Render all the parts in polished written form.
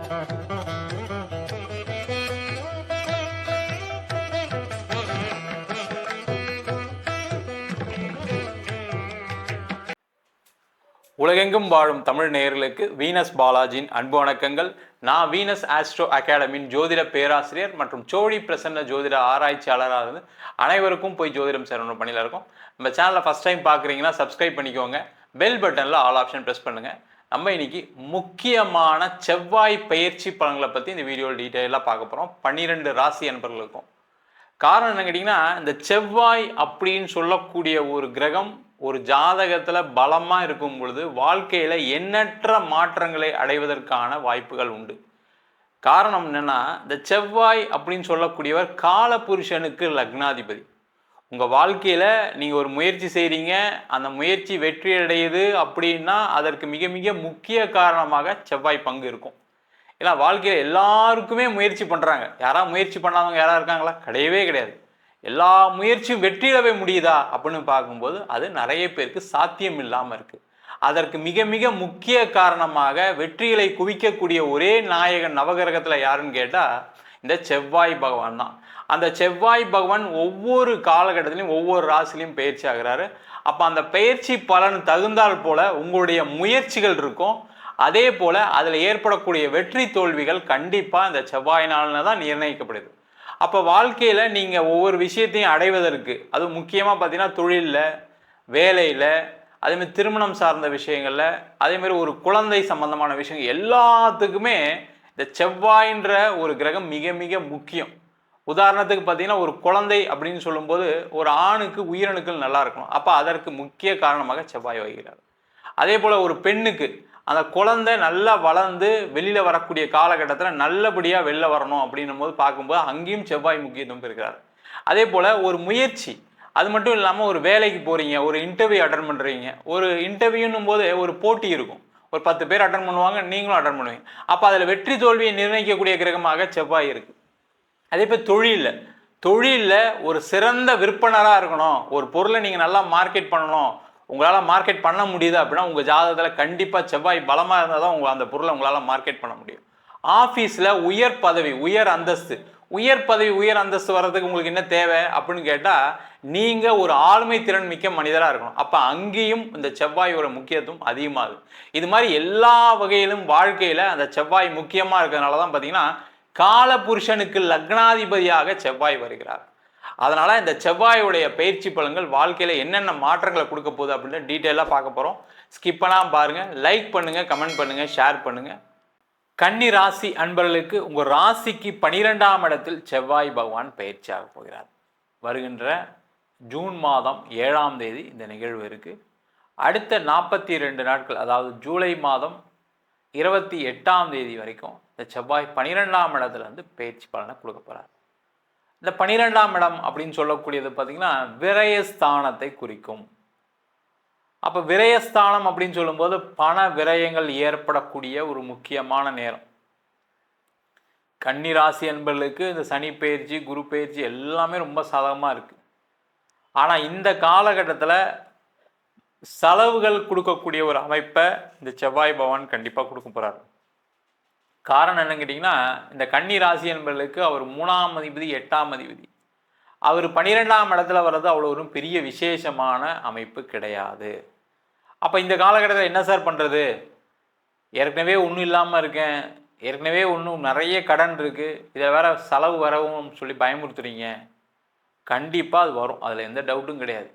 உலகெங்கும் வாழும் தமிழ் நேயர்களுக்கு வீனஸ் பாலாஜியின் அன்பு வணக்கங்கள். நான் வீனஸ் ஆஸ்ட்ரோ அகாடமியின் ஜோதிட பேராசிரியர் மற்றும் சோழி பிரசன்ன ஜோதிட ஆராய்ச்சியாளராக இருந்து அனைவருக்கும் போய் ஜோதிடம் சேரணும் பணியில் இருக்கும். நம்ம சேனலை ஃபஸ்ட் டைம் பார்க்குறீங்கன்னா சப்ஸ்கிரைப் பண்ணிக்கோங்க. பெல் பட்டனில் ஆல் ஆப்ஷன் ப்ரெஸ் பண்ணுங்கள். நம்ம இன்னைக்கு முக்கியமான செவ்வாய் பயிற்சி பலன்களை பற்றி இந்த வீடியோவில் டீட்டெயிலாக பார்க்க போகிறோம். 12 ராசி அன்பர்களுக்கும். காரணம் என்ன கேட்டிங்கன்னா, இந்த செவ்வாய் அப்படின்னு சொல்லக்கூடிய ஒரு கிரகம் ஒரு ஜாதகத்தில் பலமாக இருக்கும் பொழுது வாழ்க்கையில் எண்ணற்ற மாற்றங்களை அடைவதற்கான வாய்ப்புகள் உண்டு. காரணம் என்னென்னா, இந்த செவ்வாய் அப்படின்னு சொல்லக்கூடியவர் காலபுருஷனுக்கு லக்னாதிபதி. உங்கள் வாழ்க்கையில் நீங்கள் ஒரு முயற்சி செய்கிறீங்க, அந்த முயற்சி வெற்றி அடையுது அப்படின்னா அதற்கு மிக மிக முக்கிய காரணமாக செவ்வாய் பங்கு இருக்கும். ஏன்னா வாழ்க்கையில் எல்லாருக்குமே முயற்சி பண்ணுறாங்க. யாராவது முயற்சி பண்ணாதவங்க யாராவது இருக்காங்களா? கிடையவே கிடையாது. எல்லா முயற்சியும் வெற்றியிடவே முடியுதா அப்படின்னு பார்க்கும்போது அது நிறைய பேருக்கு சாத்தியம் இல்லாமல் இருக்குது. அதற்கு மிக மிக முக்கிய காரணமாக வெற்றிகளை குவிக்கக்கூடிய ஒரே நாயகன் நவகிரகத்தில் யாருன்னு கேட்டால் இந்த செவ்வாய் பகவான் தான். அந்த செவ்வாய் பகவான் ஒவ்வொரு காலகட்டத்திலையும் ஒவ்வொரு ராசிலையும் பயிற்சி ஆகிறாரு. அப்போ அந்த பயிற்சி பலன் தகுந்தால் போல உங்களுடைய முயற்சிகள் இருக்கும். அதே போல் அதில் ஏற்படக்கூடிய வெற்றி தோல்விகள் கண்டிப்பாக இந்த செவ்வாயினால தான் நிர்ணயிக்கப்படுது. அப்போ வாழ்க்கையில் நீங்கள் ஒவ்வொரு விஷயத்தையும் அடைவதற்கு, அது முக்கியமாக பார்த்தீங்கன்னா தொழிலில், வேலையில், அதேமாதிரி திருமணம் சார்ந்த விஷயங்களில், அதேமாதிரி ஒரு குழந்தை சம்பந்தமான விஷயங்கள் எல்லாத்துக்குமே இந்த செவ்வாயின்ற ஒரு கிரகம் மிக மிக முக்கியம். உதாரணத்துக்கு பார்த்தீங்கன்னா ஒரு குழந்தை அப்படின்னு சொல்லும்போது ஒரு ஆணுக்கு உயிரணுக்கள் நல்லா இருக்கணும். அப்போ அதற்கு முக்கிய காரணமாக செவ்வாய் வகிக்கிறார். அதே போல் ஒரு பெண்ணுக்கு அந்த குழந்தை நல்லா வளர்ந்து வெளியில் வரக்கூடிய காலகட்டத்தில் நல்லபடியாக வெளில வரணும் அப்படின்னும் போது பார்க்கும்போது அங்கேயும் செவ்வாய் முக்கியத்துவம் இருக்கிறார். அதே போல் ஒரு முயற்சி, அது மட்டும் இல்லாமல் ஒரு வேலைக்கு போகிறீங்க, ஒரு இன்டர்வியூ அட்டன் பண்ணுறீங்க. ஒரு இன்டர்வியூன்னும் போது ஒரு போட்டி இருக்கும். ஒரு 10 பேர் அட்டன் பண்ணுவாங்க, நீங்களும் அட்டன் பண்ணுவீங்க. அப்போ அதில் வெற்றி தோல்வியை நிர்ணயிக்கக்கூடிய கிரகமாக செவ்வாய் இருக்குது. அதே போல் தொழிலில் ஒரு சிறந்த விற்பனராக இருக்கணும், ஒரு பொருளை நீங்கள் நல்லா மார்க்கெட் பண்ணணும், உங்களால் மார்க்கெட் பண்ண முடியுது அப்படின்னா உங்கள் ஜாதகத்தில் கண்டிப்பாக செவ்வாய் பலமாக இருந்தால் தான் அந்த பொருளை உங்களால் மார்க்கெட் பண்ண முடியும். ஆஃபீஸில் உயர் பதவி, உயர் அந்தஸ்து வர்றதுக்கு உங்களுக்கு என்ன தேவை அப்படின்னு கேட்டால் நீங்கள் ஒரு ஆளுமை திறன் மிக்க மனிதராக இருக்கணும். அப்போ அங்கேயும் இந்த செவ்வாயோட முக்கியத்துவம் அதிகமாகுது. இது மாதிரி எல்லா வகையிலும் வாழ்க்கையில் அந்த செவ்வாய் முக்கியமாக இருக்கிறதுனால தான் பார்த்தீங்கன்னா காலபுருஷனுக்கு லக்னாதிபதியாக செவ்வாய் வருகிறார். அதனால இந்த செவ்வாயுடைய பயிற்சி பலன்கள் வாழ்க்கையில் என்னென்ன மாற்றங்களை கொடுக்க போகுது அப்படின்னு டீட்டெயிலாக பார்க்க போகிறோம். ஸ்கிப் பண்ணாமல் பாருங்கள். லைக் பண்ணுங்கள், கமெண்ட் பண்ணுங்கள், ஷேர் பண்ணுங்கள். கன்னி ராசி அன்பர்களுக்கு உங்கள் ராசிக்கு 12ஆம் இடத்தில் செவ்வாய் பகவான் பயிற்சி ஆக போகிறார். வருகின்ற ஜூன் மாதம் 7ஆம் தேதி இந்த நிகழ்வு இருக்குது. அடுத்த 42 நாட்கள், அதாவது ஜூலை மாதம் 28ஆம் தேதி வரைக்கும் இந்த செவ்வாய் 12ஆம் இடத்துல வந்து பயிற்சி பலனை கொடுக்க போகிறார். இந்த 12ஆம் இடம் அப்படின்னு சொல்லக்கூடியது பார்த்தீங்கன்னா விரயஸ்தானத்தை குறிக்கும். அப்போ விரயஸ்தானம் அப்படின்னு சொல்லும்போது பண விரயங்கள் ஏற்படக்கூடிய ஒரு முக்கியமான நேரம். கன்னிராசி என்பர்களுக்கு இந்த சனி பயிற்சி, குரு பயிற்சி எல்லாமே ரொம்ப சாதகமாக இருக்குது. ஆனால் இந்த காலகட்டத்தில் செலவுகள் கொடுக்கக்கூடிய ஒரு அமைப்பை இந்த செவ்வாய் பகவான் கண்டிப்பாக கொடுக்க போகிறார். காரணம் என்னன்னு கேட்டிங்கன்னா, இந்த கன்னி ராசி என்பவர்களுக்கு அவர் 3ஆம் அதிபதி, 8ஆம் அதிபதி. அவர் 12ஆம் இடத்துல வர்றது அவ்வளோ ஒரு பெரிய விசேஷமான அமைப்பு கிடையாது. அப்போ இந்த காலகட்டத்தில் என்ன சார் பண்ணுறது? ஏற்கனவே ஒன்றும் இல்லாமல் இருக்கேன், ஏற்கனவே நிறைய கடன் இருக்குது, இதை வேற செலவு வரவும் சொல்லி பயமுறுத்துறீங்க. கண்டிப்பாக அது வரும், அதில் எந்த டவுட்டும் கிடையாது.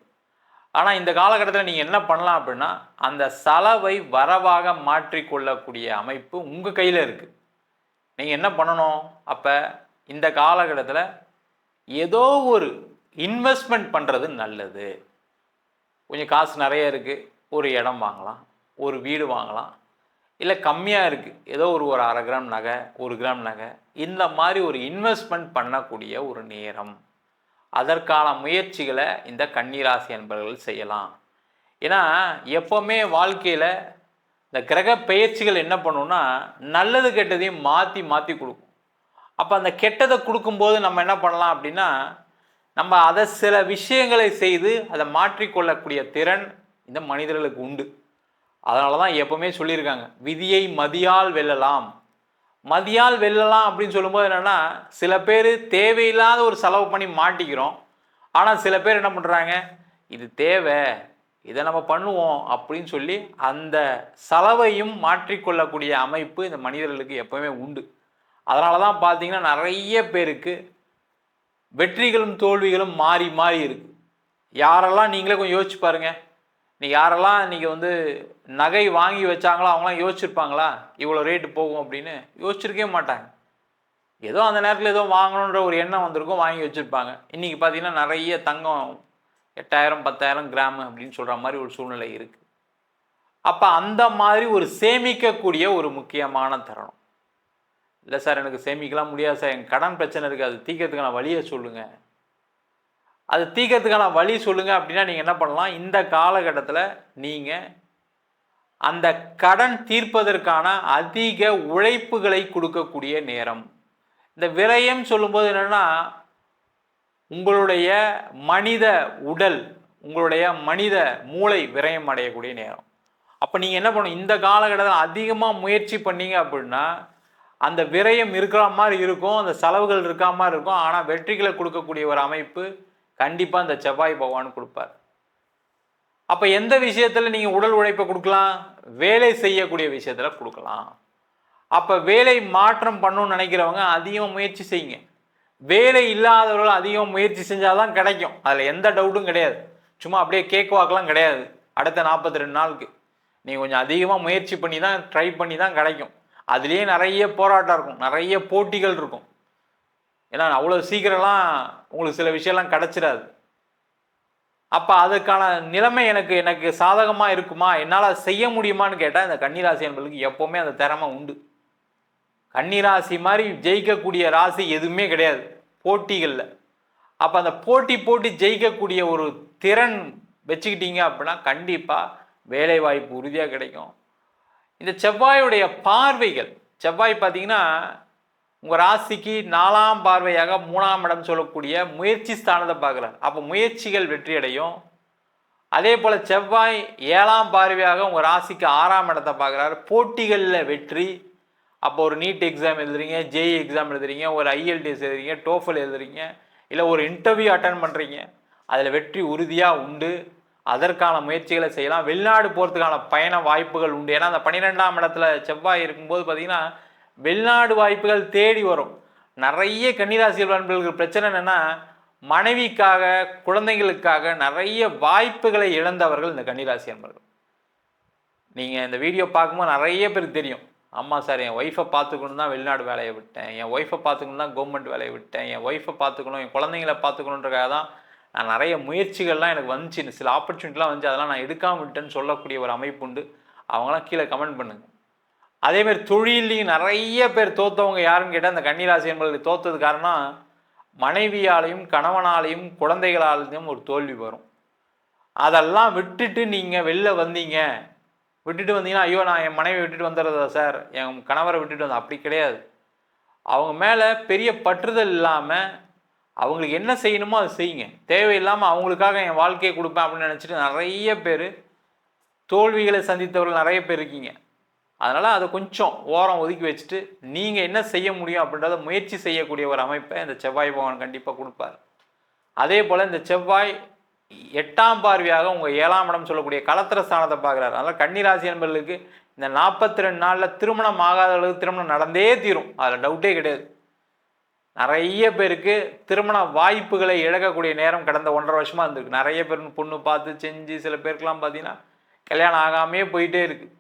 ஆனால் இந்த காலகட்டத்தில் நீங்கள் என்ன பண்ணலாம் அப்படின்னா, அந்த செலவை வரவாக மாற்றிக்கொள்ளக்கூடிய அமைப்பு உங்கள் கையில் இருக்குது. நீங்கள் என்ன பண்ணணும்? அப்போ இந்த காலகட்டத்தில் ஏதோ ஒரு இன்வெஸ்ட்மெண்ட் பண்ணுறது நல்லது. கொஞ்சம் காசு நிறைய இருக்குது, ஒரு இடம் வாங்கலாம், ஒரு வீடு வாங்கலாம். இல்லை கம்மியாக இருக்குது, ஏதோ ஒரு 1/2 கிராம் நகை, 1 கிராம் நகை, இந்த மாதிரி ஒரு இன்வெஸ்ட்மெண்ட் பண்ணக்கூடிய ஒரு நேரம். அதற்கான முயற்சிகளை இந்த கன்னிராசி என்பவர்கள் செய்யலாம். ஏன்னா எப்போவுமே வாழ்க்கையில் இந்த கிரக பயிற்சிகள் என்ன பண்ணுன்னா நல்லது கெட்டதையும் மாற்றி கொடுக்கும். அப்போ அந்த கெட்டதை கொடுக்கும்போது நம்ம என்ன பண்ணலாம் அப்படின்னா, நம்ம அதை சில விஷயங்களை செய்து அதை மாற்றிக்கொள்ளக்கூடிய திறன் இந்த மனிதர்களுக்கு உண்டு. அதனால தான் எப்போவுமே சொல்லியிருக்காங்க, விதியை மதியால் வெல்லலாம், மதியால் வெல்லலாம் அப்படின்னு சொல்லும்போது என்னென்னா, சில பேர் தேவையில்லாத ஒரு செலவு பண்ணி மாட்டிக்கிறோம். ஆனால் சில பேர் என்ன பண்ணுறாங்க, இது தேவை, இதை நம்ம பண்ணுவோம் அப்படின்னு சொல்லி அந்த செலவையும் மாற்றிக்கொள்ளக்கூடிய அமைப்பு இந்த மனிதர்களுக்கு எப்பவுமே உண்டு. அதனால தான் பார்த்தீங்கன்னா நிறைய பேருக்கு வெற்றிகளும் தோல்விகளும் மாறி மாறி இருக்கு. யாரெல்லாம் நீங்களே கொஞ்சம் யோசிச்சு பாருங்க. நீ யாரெல்லாம் இன்றைக்கி நகை வாங்கி வச்சாங்களோ அவங்களாம் யோசிச்சிருப்பாங்களா இவ்வளோ ரேட்டு போகும் அப்படின்னு? யோசிச்சிருக்கவே மாட்டாங்க. ஏதோ அந்த நேரத்தில் ஏதோ வாங்கணுன்ற ஒரு எண்ணம் வந்திருக்கும், வாங்கி வச்சுருப்பாங்க. இன்றைக்கி பார்த்தீங்கன்னா நிறைய தங்கம் 8000 10,000 கிராம் அப்படின்னு சொல்கிற மாதிரி ஒரு சூழ்நிலை இருக்குது. அப்போ அந்த மாதிரி ஒரு சேமிக்கக்கூடிய ஒரு முக்கியமான தருணம். இல்லை சார் எனக்கு சேமிக்கலாம் முடியாது சார், என் கடன் பிரச்சனை இருக்குது, அது தீர்க்கறதுக்கான வழியை சொல்லுங்கள். அது தீர்க்கறதுக்கான வழி சொல்லுங்கள் அப்படின்னா நீங்கள் என்ன பண்ணலாம், இந்த காலகட்டத்தில் நீங்கள் அந்த கடன் தீர்ப்பதற்கான அதிக உழைப்புகளை கொடுக்கக்கூடிய நேரம். இந்த விரயம் சொல்லும்போது என்னென்னா, உங்களுடைய மனித உடல், உங்களுடைய மனித மூளை விரயம் அடையக்கூடிய நேரம். அப்போ நீங்கள் என்ன பண்ணணும், இந்த காலகட்டத்தில் அதிகமாக முயற்சி பண்ணீங்க அப்படின்னா அந்த விரயம் இருக்கிற மாதிரி இருக்கும், அந்த செலவுகள் இருக்கிற மாதிரி இருக்கும். ஆனால் வெற்றிகளை கொடுக்கக்கூடிய ஒரு அமைப்பு கண்டிப்பாக இந்த செவ்வாய் பகவான் கொடுப்பார். அப்போ எந்த விஷயத்தில் நீங்கள் உடல் உழைப்பை கொடுக்கலாம், வேலை செய்யக்கூடிய விஷயத்தில் கொடுக்கலாம். அப்போ வேலை மாற்றம் பண்ணணும்னு நினைக்கிறவங்க அதிகம் முயற்சி செய்யுங்க. வேலை இல்லாதவர்கள் அதிகம் முயற்சி செஞ்சால் தான் கிடைக்கும், அதில் எந்த டவுட்டும் கிடையாது. சும்மா அப்படியே கேக் வாக்கெலாம் கிடையாது. அடுத்த 42 நாளுக்கு நீங்கள் கொஞ்சம் அதிகமாக முயற்சி பண்ணி தான், ட்ரை பண்ணி தான் கிடைக்கும். அதுலேயே நிறைய போராட்டம் இருக்கும், நிறைய போட்டிகள் இருக்கும். ஏன்னா அவ்வளோ சீக்கிரம்லாம் உங்களுக்கு சில விஷயம்லாம் கிடச்சிடாது. அப்போ அதுக்கான நிலைமை எனக்கு சாதகமாக இருக்குமா, என்னால் செய்ய முடியுமான்னு கேட்டால் இந்த கன்னிராசி என்பதுக்கு எப்போவுமே அந்த திறமை உண்டு. கன்னிராசி மாதிரி ஜெயிக்கக்கூடிய ராசி எதுவுமே கிடையாது போட்டிகளில். அப்போ அந்த போட்டி ஜெயிக்கக்கூடிய ஒரு திறன் வச்சுக்கிட்டீங்க அப்படின்னா கண்டிப்பாக வேலை வாய்ப்பு உறுதியாக கிடைக்கும். இந்த செவ்வாயுடைய பார்வைகள், செவ்வாய் பார்த்தீங்கன்னா உங்கள் ராசிக்கு 4ஆம் பார்வையாக 3ஆம் இடம் சொல்லக்கூடிய முயற்சி ஸ்தானத்தை பார்க்குறாரு. அப்போ முயற்சிகள் வெற்றி அடையும். அதே போல் செவ்வாய் 7ஆம் பார்வையாக உங்கள் ராசிக்கு 6ஆம் இடத்தை பார்க்குறாரு. போட்டிகளில் வெற்றி. அப்போ ஒரு நீட் எக்ஸாம் எழுதுறீங்க, ஜேஇ எக்ஸாம் எழுதுறீங்க, ஒரு ஐஎல்டிஎஸ் எழுதுறீங்க, டோஃபல் எழுதுறீங்க, இல்லை ஒரு இன்டர்வியூ அட்டன் பண்ணுறீங்க, அதில் வெற்றி உறுதியாக உண்டு. அதற்கான முயற்சிகளை செய்யலாம். வெளிநாடு போகிறதுக்கான பயண வாய்ப்புகள் உண்டு. ஏன்னா அந்த 12ஆம் இடத்துல செவ்வாய் இருக்கும்போது பார்த்தீங்கன்னா வெளிநாடு வாய்ப்புகள் தேடி வரும். நிறைய கன்னிராசிகள் நண்பர்களுக்கு பிரச்சனை என்னென்னா, மனைவிக்காக குழந்தைகளுக்காக நிறைய வாய்ப்புகளை இழந்தவர்கள் இந்த கன்னிராசி நண்பர்கள். நீங்கள் இந்த வீடியோ பார்க்கும்போது நிறைய பேருக்கு தெரியும், ஆமாம் சார் என் ஒய்ஃபை பார்த்துக்கணும் தான் வெளிநாடு வேலையை விட்டேன், என் ஒய்ஃபை பார்த்துக்கணும் தான் கவர்மெண்ட் வேலையை விட்டேன், என் ஒய்ஃபை பார்த்துக்கணும், என் குழந்தைங்களை பார்த்துக்கணுன்றக்காக தான் நான் நிறைய முயற்சிகள்லாம் எனக்கு வந்துச்சு, சில ஆப்பர்ச்சுனிட்டிலாம் வந்துச்சு, அதெல்லாம் நான் எடுக்காமல் விட்டேன்னு சொல்லக்கூடிய ஒரு அமைப்பு உண்டு. அவங்களாம் கீழே கமெண்ட் பண்ணுங்கள். அதேமாதிரி தொழிலையும் நிறைய பேர் தோற்றவங்க யாருன்னு கேட்டால் அந்த கன்னிராசி என்பது தோற்றது காரணம் மனைவியாலையும் கணவனாலையும் குழந்தைகளாலையும் ஒரு தோல்வி வரும். அதெல்லாம் விட்டுட்டு நீங்கள் வெளில வந்தீங்க, விட்டுட்டு வந்தீங்கன்னா ஐயோ நான் என் மனைவி விட்டுட்டு வந்துடுறதா சார், என் கணவரை விட்டுட்டு வந்தேன், அப்படி கிடையாது. அவங்க மேலே பெரிய பற்றுதல் இல்லாமல் அவங்களுக்கு என்ன செய்யணுமோ அதை செய்யுங்க. தேவையில்லாமல் அவங்களுக்காக என் வாழ்க்கையை கொடுப்பேன் அப்படின்னு நினச்சிட்டு நிறைய பேர் தோல்விகளை சந்தித்தவர்கள் நிறைய பேர் இருக்கீங்க. அதனால் அதை கொஞ்சம் ஓரம் ஒதுக்கி வச்சுட்டு நீங்கள் என்ன செய்ய முடியும் அப்படின்றத முயற்சி செய்யக்கூடிய ஒரு அமைப்பை இந்த செவ்வாய் பகவான் கண்டிப்பாக கொடுப்பார். அதே போல் இந்த செவ்வாய் 8ஆம் பார்வையாக உங்கள் 7ஆம் இடம் சொல்லக்கூடிய களத்திர ஸ்தானத்தை பார்க்குறாரு. அதனால் கன்னிராசி என்பவர்களுக்கு இந்த 42 நாளில் திருமணம் ஆகாதவர்களுக்கு திருமணம் நடந்தே தீரும், அதில் டவுட்டே கிடையாது. நிறைய பேருக்கு திருமண வாய்ப்புகளை இழக்கக்கூடிய நேரம் கடந்த 1.5 வருஷமாக இருந்திருக்கு. நிறைய பேர் பொண்ணு பார்த்து செஞ்சு, சில பேருக்கெல்லாம் பார்த்தீங்கன்னா கல்யாணம் ஆகாமே போயிட்டே இருக்குது.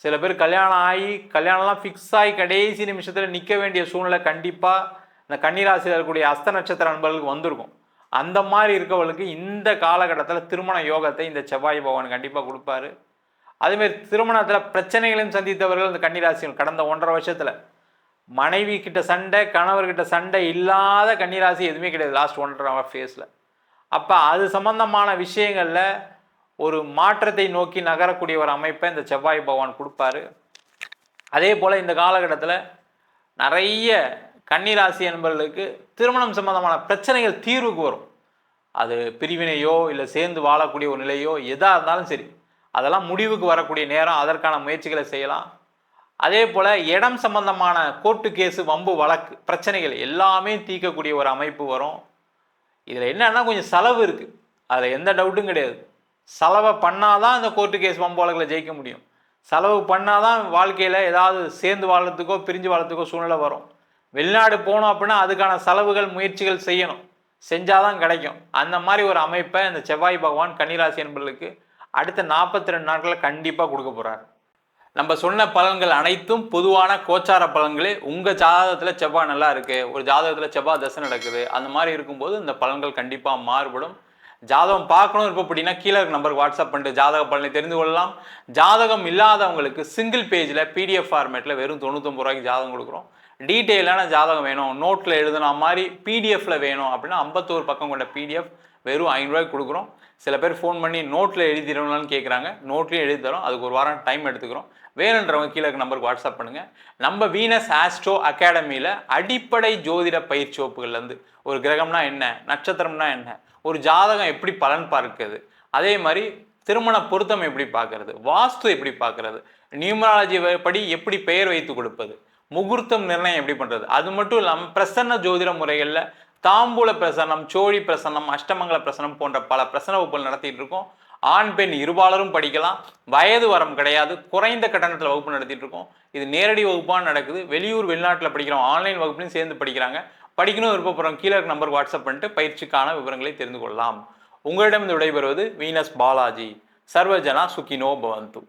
சில பேர் கல்யாணம் ஆகி கல்யாணம்லாம் ஃபிக்ஸ் ஆகி கடைசி நிமிஷத்தில் நிற்க வேண்டிய சூழ்நிலை கண்டிப்பாக இந்த கன்னிராசியில் இருக்கக்கூடிய அஸ்த நட்சத்திர நண்பர்களுக்கு வந்திருக்கும். அந்த மாதிரி இருக்கவர்களுக்கு இந்த காலகட்டத்தில் திருமண யோகத்தை இந்த செவ்வாய் பகவான் கண்டிப்பாக கொடுப்பாரு. அதேமாதிரி திருமணத்தில் பிரச்சனைகளையும் சந்தித்தவர்கள் இந்த கன்னிராசிகள் கடந்த 1.5 வருஷத்தில் மனைவி கிட்ட சண்டை, கணவர்கிட்ட சண்டை இல்லாத கன்னிராசி எதுவுமே கிடையாது லாஸ்ட் 1.5 ஃபேஸில். அப்போ அது சம்பந்தமான விஷயங்களில் ஒரு மாற்றத்தை நோக்கி நகரக்கூடிய ஒரு அமைப்பை இந்த செவ்வாய் பகவான் கொடுப்பாரு. அதே போல் இந்த காலகட்டத்தில் நிறைய கன்னிராசி என்பவர்களுக்கு திருமணம் சம்பந்தமான பிரச்சனைகள் தீர்வுக்கு வரும். அது பிரிவினையோ இல்லை சேர்ந்து வாழக்கூடிய ஒரு நிலையோ எதாக இருந்தாலும் சரி, அதெல்லாம் முடிவுக்கு வரக்கூடிய நேரம். அதற்கான முயற்சிகளை செய்யலாம். அதே போல் இடம் சம்பந்தமான கோர்ட்டு கேஸு வம்பு வழக்கு பிரச்சனைகள் எல்லாமே தீர்க்கக்கூடிய ஒரு அமைப்பு வரும். இதில் என்னன்னா கொஞ்சம் செலவு இருக்குது, அதில் எந்த டவுட்டும் கிடையாது. செலவை பண்ணாதான் இந்த கோர்ட்டு கேஸ் வம்பு வழக்கில் ஜெயிக்க முடியும். செலவு பண்ணாதான் வாழ்க்கையில் ஏதாவது சேர்ந்து வாழறதுக்கோ பிரிஞ்சு வாழறதுக்கோ சூழ்நிலை வரும். வெளிநாடு போனோம் அப்படின்னா அதுக்கான செலவுகள் முயற்சிகள் செய்யணும், செஞ்சாதான் கிடைக்கும். அந்த மாதிரி ஒரு அமைப்பை இந்த செவ்வாய் பகவான் கன்னிராசி என்பவர்களுக்கு அடுத்த 42 நாட்களில் கண்டிப்பாக கொடுக்க போகிறார். நம்ம சொன்ன பலன்கள் அனைத்தும் பொதுவான கோச்சார பலன்களே. உங்கள் ஜாதகத்தில் செவ்வாய் நல்லா இருக்குது, ஒரு ஜாதகத்தில் செவ்வாய் தசை நடக்குது, அந்த மாதிரி இருக்கும்போது இந்த பலன்கள் கண்டிப்பாக மாறுபடும். ஜாதகம் பார்க்கணும் இருப்போம் அப்படின்னா கீழே இருக்க நம்பருக்கு வாட்ஸ்அப் பண்ணிட்டு ஜாதக பலனை தெரிந்து கொள்ளலாம். ஜாதகம் இல்லாதவங்களுக்கு சிங்கிள் பேஜில் பிடிஎஃப் ஃபார்மேட்டில் வெறும் 99 ரூபாய்க்கு ஜாதகம் கொடுக்குறோம். டீட்டெயிலான ஜாதகம் வேணும், நோட்டில் எழுதுனா மாதிரி பிடிஎஃப்ல வேணும் அப்படின்னா 51 பக்கம் கொண்ட பிடிஎஃப் வெறும் 500 ரூபாய்க்கு கொடுக்குறோம். சில பேர் ஃபோன் பண்ணி நோட்டில் எழுதிடணும்னு கேட்குறாங்க, நோட்லேயும் எழுதி தரோம். அதுக்கு ஒரு வாரம் டைம் எடுத்துக்கிறோம். வேணுன்றவங்க கீழே இருக்க நம்பருக்கு வாட்ஸ்அப் பண்ணுங்கள். நம்ம வீனஸ் ஆஸ்ட்ரோ அகாடமியில் அடிப்படை ஜோதிட பயிற்சி வகுப்புகள்லேருந்து ஒரு கிரகம்னா என்ன, நட்சத்திரம்னா என்ன, ஒரு ஜாதகம் எப்படி பலன் பார்க்குறது, அதே மாதிரி திருமண பொருத்தம் எப்படி பார்க்கறது, வாஸ்து எப்படி பார்க்கறது, நியூமராலஜி படி எப்படி பெயர் வைத்து கொடுப்பது, முகூர்த்தம் நிர்ணயம் எப்படி பண்ணுறது, அது மட்டும் இல்லாமல் பிரசன்ன ஜோதிட முறைகளில் தாம்பூல பிரசன்னம், சோழி பிரசன்னம், அஷ்டமங்கல பிரசன்னம் போன்ற பல பிரசன்ன வகுப்புகள் நடத்திட்டு இருக்கோம். ஆண் பெண் இருபாலரும் படிக்கலாம், வயது வரம் கிடையாது, குறைந்த கட்டணத்தில் வகுப்பு நடத்திட்டு இருக்கோம். இது நேரடி வகுப்பாக நடக்குது. வெளியூர் வெளிநாட்டில் படிக்கிறோம், ஆன்லைன் வகுப்புலையும் சேர்ந்து படிக்கிறாங்க. படிக்கணும் விருப்பப்படுறோம் கீழே இருக்க நம்பருக்கு வாட்ஸ்அப் பண்ணிட்டு பயிற்சிக்கான விவரங்களை தெரிந்து கொள்ளலாம். உங்களிடம் விடைபெறுவது வீனஸ் பாலாஜி. சர்வஜனா சுகினோ பவந்து.